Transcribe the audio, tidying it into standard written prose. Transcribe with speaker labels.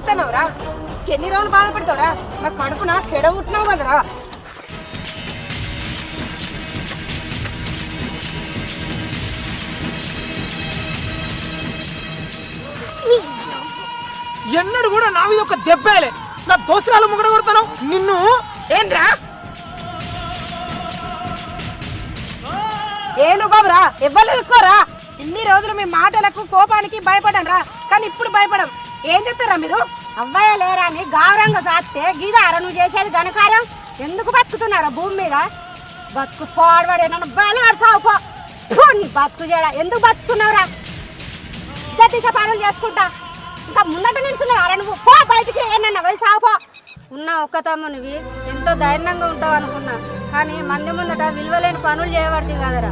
Speaker 1: చేస్తున్నావురా? ఎన్ని రోజులు బాధపడతావురా? నా కడుపున చెడ ఉంటున్నావు కదరా.
Speaker 2: ఎన్నడు కూడా నా మీద ఒక దెబ్బేలే. నా దోస్తురాలు ముగడ కొడతాను నిన్ను.
Speaker 1: ఏంద్రా ఏను బాబురా, ఎవ్వరు చూసుకోరా. ఇన్ని రోజులు మీ మాటలకు కోపానికి భయపడనరా, కానీ ఇప్పుడు భయపడం. ఏం చెప్తారా మీరు?
Speaker 3: అవ్వయ్య లేరా అని గౌరవంగా సాస్తే గీదారా నువ్వు చేసేది ఘనకార్యం? ఎందుకు బతుకుతున్నారా భూమి మీద? బతుకు పాడవాడే నన్ను బలవాడు సాగుపో. నీ బతుకు చేయడా ఎందుకు బతుకుతున్నావురా? జతీస పనులు చేసుకుంటా ఇంకా ముందట నిలుస్తున్నారా నువ్వు? పో బయటికి, ఏమన్నా పోయి సాగుపో. ఉన్న ఒక్క తమ్మునివి ఎంతో ధైర్యంగా ఉంటావు అనుకున్నా, కానీ మంది ముందట విలువలేని పనులు చేయబడుతుంది కదరా.